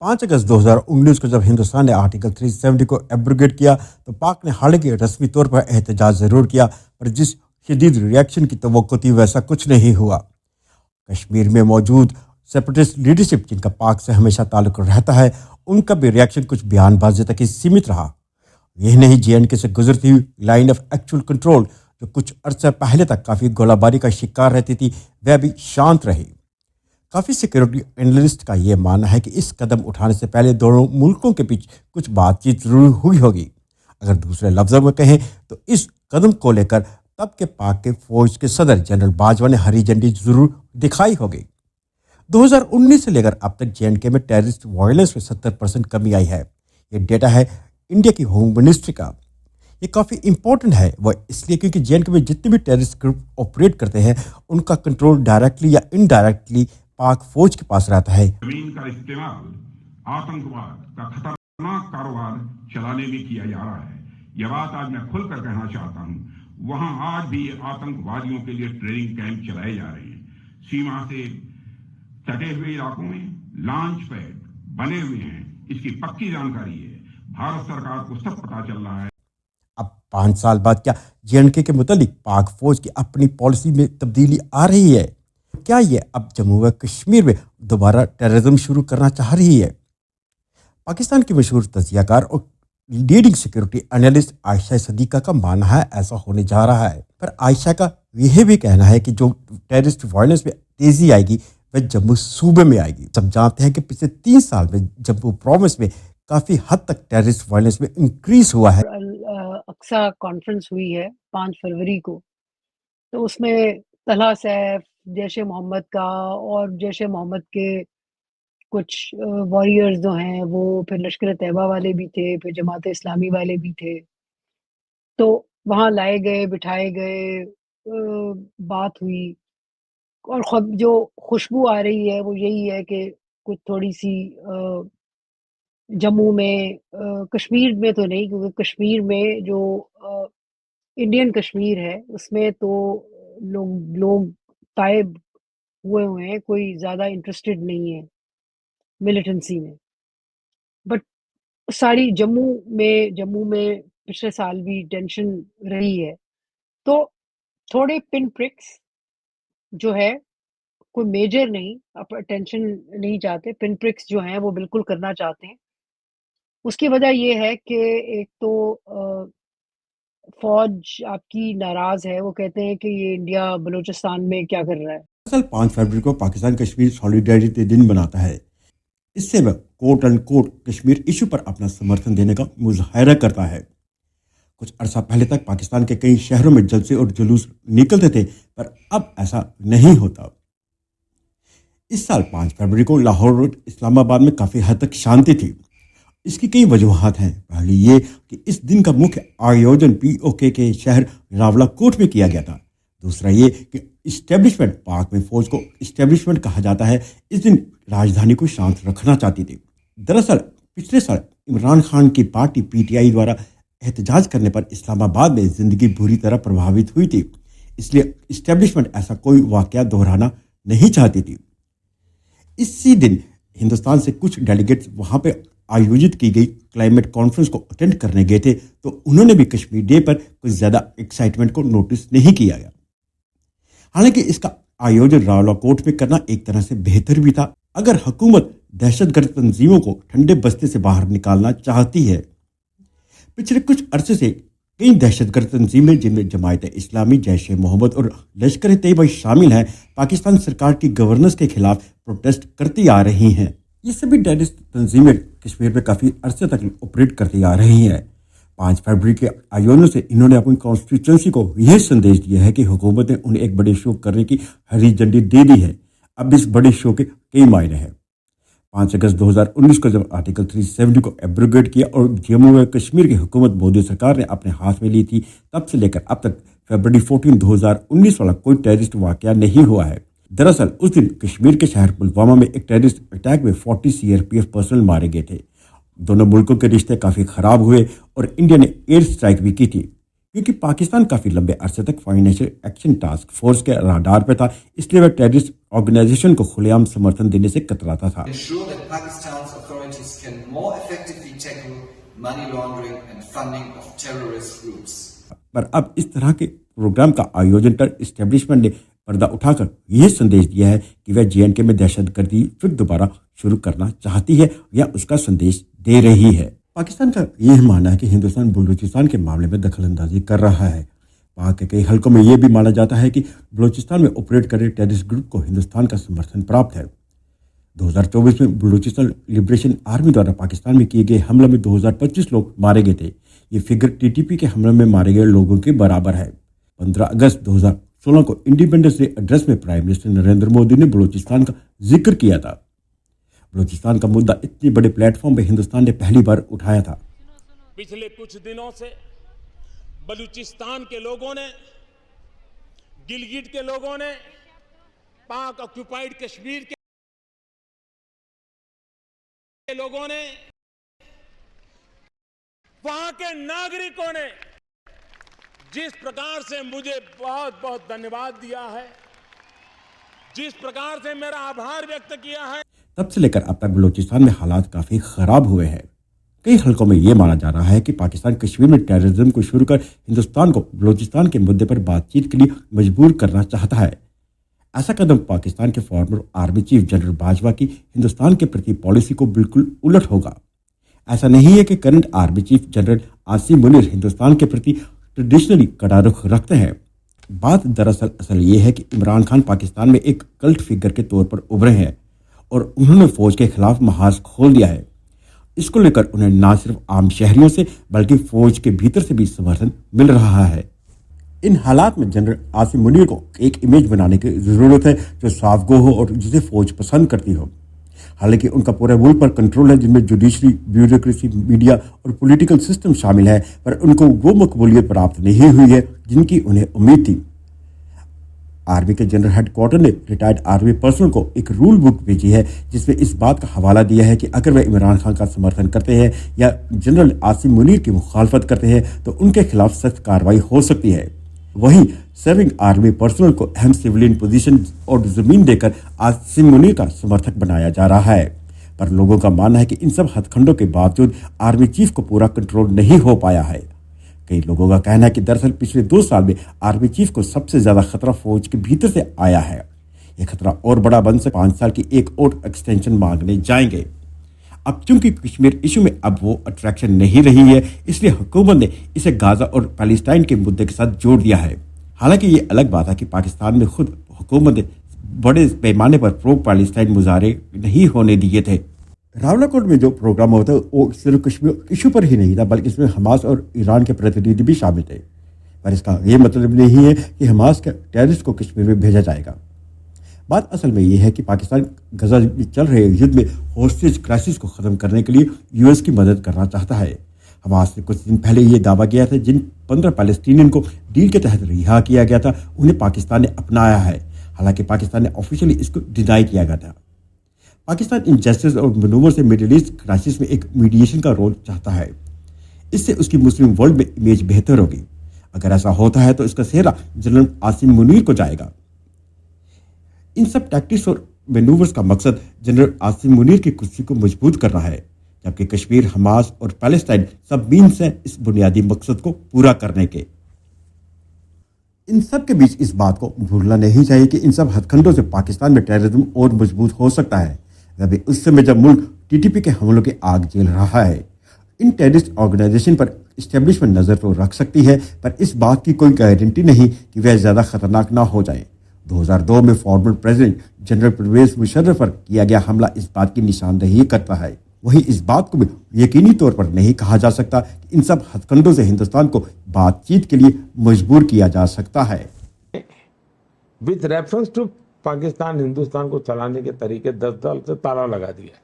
5 अगस्त 2019 को जब हिंदुस्तान ने आर्टिकल 370 को एब्रोगेट किया तो पाक ने हालांकि रस्मी तौर पर एहतजाज ज़रूर किया, पर जिस शदीद रिएक्शन की तवक्को थी वैसा कुछ नहीं हुआ। कश्मीर में मौजूद सेपरेटिस्ट लीडरशिप जिनका पाक से हमेशा ताल्लुक रहता है, उनका भी रिएक्शन कुछ बयानबाजी तक ही सीमित रहा। यही नहीं, JNK से गुजरती हुई लाइन ऑफ एक्चुअल कंट्रोल जो कुछ अरसा पहले तक काफ़ी गोलाबारी का शिकार रहती थी, वह भी शांत रही। काफ़ी सिक्योरिटी एनालिस्ट का ये मानना है कि इस कदम उठाने से पहले दोनों मुल्कों के बीच कुछ बातचीत जरूर हुई होगी। अगर दूसरे लफ्ज़ों में कहें तो इस कदम को लेकर तब के पाक के फौज के सदर जनरल बाजवा ने हरी झंडी जरूर दिखाई होगी। 2019 से लेकर अब तक JNK में टेररिस्ट वायलेंस में 70% कमी आई है। ये डेटा है इंडिया की होम मिनिस्ट्री का। ये काफ़ी इंपॉर्टेंट है, वह इसलिए क्योंकि JNK में जितने भी टेररिस्ट ग्रुप ऑपरेट करते हैं उनका कंट्रोल डायरेक्टली या इनडायरेक्टली पाक फौज के पास रहता है। जमीन का इस्तेमाल आतंकवाद का खतरनाक कारोबार चलाने में किया जा रहा है। यह बात आज मैं खुलकर कहना चाहता हूँ। वहाँ आज भी आतंकवादियों के लिए ट्रेनिंग कैंप चलाए जा रहे हैं। सीमा से सटे हुए इलाकों में लॉन्च पैड बने हुए हैं, इसकी पक्की जानकारी है। भारत सरकार को सब पता चल रहा है। अब 5 साल बाद क्या JNK के मुतालिक पाक फौज की अपनी पॉलिसी में तब्दीली आ रही है? क्या ये अब जम्मू व कश्मीर में दोबारा टेररिज्म शुरू करना चाह रही है? पाकिस्तान की मशहूर तजियाकार और लीडिंग सिक्योरिटी एनालिस्ट आयशा सदीका का मानना है ऐसा होने जा रहा है, पर आयशा का यह भी कहना है कि जो टेररिस्ट वायलेंस में तेजी आएगी वह जम्मू सूबे में आएगी। सब जानते हैं कि पिछले 3 साल में जम्मू प्रोविंस में काफ़ी हद तक टेररिस्ट वायलेंस में इंक्रीज हुआ है। अक्सा कॉन्फ्रेंस हुई है 5 फरवरी को, तो उसमें तलहा सैफ, जैश ए मोहम्मद का और जैश ए मोहम्मद के कुछ वॉरियर्स जो हैं वो, फिर लश्कर तैयबा वाले भी थे, फिर जमात इस्लामी वाले भी थे, तो वहाँ लाए गए, बिठाए गए, बात हुई और जो खुशबू आ रही है वो यही है कि कुछ थोड़ी सी जम्मू में, कश्मीर में तो नहीं, क्योंकि कश्मीर में जो इंडियन कश्मीर है उसमें तो लोग तायब हुए हैं, कोई ज़्यादा इंटरेस्टेड नहीं है मिलिटेंसी में। बट सारी जम्मू में पिछले साल भी टेंशन रही है, तो थोड़े पिन प्रिक्स जो है, कोई मेजर नहीं, आप टेंशन नहीं चाहते, पिन प्रिक्स जो हैं वो बिल्कुल करना चाहते हैं। उसकी वजह ये है कि एक तो फौज आपकी नाराज़ है, वो कहते हैं कि ये इंडिया बलूचिस्तान में क्या कर रहा है। दरअसल 5 फरवरी को पाकिस्तान कश्मीर सॉलिडेरिटी दिन बनाता है। इससे वह quote and quote Kashmir issue पर अपना समर्थन देने का मुजाहरा करता है। कुछ अरसा पहले तक पाकिस्तान के कई शहरों में जलसे और जुलूस निकलते थे, पर अब ऐसा नहीं होता। इस साल 5 फरवरी को लाहौर और इस्लामाबाद में काफ़ी हद तक शांति थी। इसकी कई वजूहात हैं। पहली ये कि इस दिन का मुख्य आयोजन POK के शहर रावलाकोट में किया गया था। दूसरा ये कि इस्टेब्लिशमेंट, पाक में फौज को इस्टेब्लिशमेंट कहा जाता है, इस दिन राजधानी को शांत रखना चाहती थी। दरअसल पिछले साल इमरान खान की पार्टी PTI द्वारा एहतजाज करने पर इस्लामाबाद में जिंदगी बुरी तरह प्रभावित हुई थी, इसलिए इस्टेब्लिशमेंट ऐसा कोई वाकया दोहराना नहीं चाहती थी। इसी दिन हिंदुस्तान से कुछ डेलीगेट्स वहाँ पे आयोजित की गई क्लाइमेट कॉन्फ्रेंस को अटेंड करने गए थे, तो उन्होंने भी कश्मीर डे पर कुछ ज़्यादा एक्साइटमेंट को नोटिस नहीं किया गया। हालांकि इसका आयोजन रावलाकोट में करना एक तरह से बेहतर भी था, अगर हुकूमत दहशतगर्द तंजीमों को ठंडे बस्ते से बाहर निकालना चाहती है। पिछले कुछ अरसे से कई दहशतगर्द तंजीमें, जिनमें जमायत इस्लामी, जैश ए मोहम्मद और लश्कर तैयबा शामिल हैं, पाकिस्तान सरकार की गवर्नेंस के खिलाफ प्रोटेस्ट करती आ रही हैं। ये सभी टेररिस्ट तंजीमें कश्मीर में काफ़ी अरसे तक ऑपरेट करती आ रही हैं। 5 फरवरी के आयोजनों से इन्होंने अपनी कॉन्स्टिट्यूंसी को यह संदेश दिया है कि हुकूमत ने उन्हें एक बड़े शो करने की हरी झंडी दे दी है। अब इस बड़े शो के कई मायने हैं। 5 अगस्त 2019 को जब आर्टिकल 370 को एब्रोगेट किया और जम्मू व कश्मीर की हुकूमत मोदी सरकार ने अपने हाथ में ली थी, तब से लेकर अब तक फरवरी 14, 2019 वाला कोई टेररिस्ट वाकया नहीं हुआ है। दरअसल उस दिन कश्मीर के शहर पुलवामा में एक टेररिस्ट अटैक में 40 CRPF पर्सनल मारे गए थे। दोनों मुल्कों के रिश्ते काफ़ी ख़राब हुए और इंडिया ने एयर स्ट्राइक भी की थी, क्योंकि पाकिस्तान काफ़ी लंबे अरसे तक फाइनेंशियल एक्शन टास्क फोर्स के राडार पे था, इसलिए वह टेररिस्ट ऑर्गेनाइजेशन को खुलेआम समर्थन देने से कतराता था। authorities can more effectively tackle money laundering and funding of terrorist groups. पर अब इस तरह के प्रोग्राम का आयोजन कर इस्टेब्लिशमेंट ने पर्दा उठाकर यह संदेश दिया है कि वह JNK में दहशतगर्दी फिर दोबारा शुरू करना चाहती है या उसका संदेश दे रही है। पाकिस्तान का यह मानना है कि हिंदुस्तान बलूचिस्तान के मामले में दखलंदाजी कर रहा है। वहाँ के कई हलकों में यह भी माना जाता है कि बलूचिस्तान में ऑपरेट कर रहे टेररिस्ट ग्रुप को हिंदुस्तान का समर्थन प्राप्त है। 2024 में बलूचिस्तान लिबरेशन आर्मी द्वारा पाकिस्तान में किए गए हमले में 2025 लोग मारे गए थे। ये फिगर TTP के हमले में मारे गए लोगों के बराबर है। 15 अगस्त 2016 को इंडिपेंडेंस डे एड्रेस में प्राइम मिनिस्टर नरेंद्र मोदी ने बलूचिस्तान का जिक्र किया था। बलूचिस्तान का मुद्दा इतने बड़े प्लेटफॉर्म पर हिंदुस्तान ने पहली बार उठाया था। पिछले कुछ दिनों से बलूचिस्तान के लोगों ने, गिलगिट के लोगों ने, पाक ऑक्युपाइड कश्मीर के लोगों ने, वहां के नागरिकों ने जिस प्रकार से मुझे बहुत बहुत धन्यवाद दिया है, जिस प्रकार से मेरा आभार व्यक्त किया है, तब से लेकर अब तक बलूचिस्तान में हालात काफी खराब हुए हैं। कई हलकों में यह माना जा रहा है कि पाकिस्तान कश्मीर में टेररिज्म को शुरू कर हिंदुस्तान को बलूचिस्तान के मुद्दे पर बातचीत के लिए मजबूर करना चाहता है। ऐसा कदम पाकिस्तान के farmer army chief general Bajwa की हिंदुस्तान के प्रति पॉलिसी को बिल्कुल उलट होगा। ऐसा नहीं है कि current army chief general Asim Munir Hindustan के प्रति ट्रेडिशनली कड़ा रुख रखते हैं। बात दरअसल असल ये है कि इमरान खान पाकिस्तान में एक कल्ट फिगर के तौर पर उभरे हैं और उन्होंने फौज के खिलाफ महाज खोल दिया है। इसको लेकर उन्हें न सिर्फ आम शहरियों से बल्कि फौज के भीतर से भी समर्थन मिल रहा है। इन हालात में जनरल आसिम मुनीर को एक इमेज बनाने की जरूरत है जो साफगो हो और जिसे फौज पसंद करती हो। हालांकि उनका पूरे मुल्क पर कंट्रोल है, जिनमें जुडिशरी, ब्यूरोक्रेसी, मीडिया और पॉलिटिकल सिस्टम शामिल है, पर उनको वो मकबूलियत प्राप्त नहीं हुई है जिनकी उन्हें उम्मीद थी। आर्मी के जनरल हेडक्वार्टर ने रिटायर्ड आर्मी पर्सनल को एक रूल बुक भेजी है जिसमें इस बात का हवाला दिया है कि अगर वे इमरान खान का समर्थन करते हैं या जनरल आसिम मुनीर की मुखालफत करते हैं तो उनके खिलाफ सख्त कार्रवाई हो सकती है। वहीं सर्विंग आर्मी पर्सनल को अहम सिविलियन पोजीशन और जमीन देकर आसिम मुनीर का समर्थक बनाया जा रहा है। पर लोगों का मानना है कि इन सब हथखंडों के बावजूद आर्मी चीफ को पूरा कंट्रोल नहीं हो पाया है। कई लोगों का कहना है कि दरअसल पिछले 2 साल में आर्मी चीफ को सबसे ज्यादा खतरा फौज के भीतर से आया है। यह खतरा और बड़ा बन सकता, 5 साल की एक और एक्सटेंशन मांगने जाएंगे। अब चूंकि कश्मीर इशू में अब वो अट्रैक्शन नहीं रही है, इसलिए हुकूमत ने इसे गाजा और पैलेस्टाइन के मुद्दे के साथ जोड़ दिया है। हालांकि ये अलग बात है कि पाकिस्तान में खुद हुकूमत ने बड़े पैमाने पर प्रो पैलेस्टाइन मुजाहरे नहीं होने दिए थे। रावलाकोट में जो प्रोग्राम होता है वो सिर्फ कश्मीर इशू पर ही नहीं था, बल्कि इसमें हमास और ईरान के प्रतिनिधि भी शामिल थे। पर इसका ये मतलब नहीं है कि हमास के टेररिस्ट को कश्मीर में भेजा जाएगा। बात असल में यह है कि पाकिस्तान गजा में चल रहे युद्ध में होस्टेज क्राइसिस को खत्म करने के लिए यूएस की मदद करना चाहता है। हमास ने कुछ दिन पहले ये दावा किया था जिन 15 पैलेस्टीनियन को डील के तहत रिहा किया गया था उन्हें पाकिस्तान ने अपनाया है। हालांकि पाकिस्तान ने ऑफिशियली इसको डिनाई किया गया था। पाकिस्तान इन जस्टिस और मनूवर से मिडिल ईस्ट क्राइसिस में एक मीडिएशन का रोल चाहता है। इससे उसकी मुस्लिम वर्ल्ड में इमेज बेहतर होगी। अगर ऐसा होता है तो इसका सेहरा जनरल आसिम मुनीर को जाएगा। इन सब टैक्टिक्स और मैनूवर्स का मकसद जनरल आसिम मुनीर की कुर्सी को मजबूत करना है, जबकि कश्मीर, हमास और पैलेस्टाइन सब मीन्स हैं इस बुनियादी मकसद को पूरा करने के। इन सब के बीच इस बात को भूलना नहीं चाहिए कि इन सब हथकंडों से पाकिस्तान में टेररिज्म और मजबूत हो सकता है, वह भी उस समय जब मुल्क TTP के हमलों की आग झेल रहा है। इन टेररिस्ट ऑर्गेनाइजेशन पर इस्टेब्लिशमेंट नजर तो रख सकती है, पर इस बात की कोई गारंटी नहीं कि वह ज्यादा खतरनाक ना हो जाए। 2002 में former president general Parvez Musharraf पर किया गया हमला इस बात की निशानदेही करता है। वहीं इस बात को भी यकीनी तौर पर नहीं कहा जा सकता कि इन सब हथकंडों से हिंदुस्तान को बातचीत के लिए मजबूर किया जा सकता है। With reference to Pakistan, Hindustan को चलाने के तरीके 10 साल से ताला लगा दिया।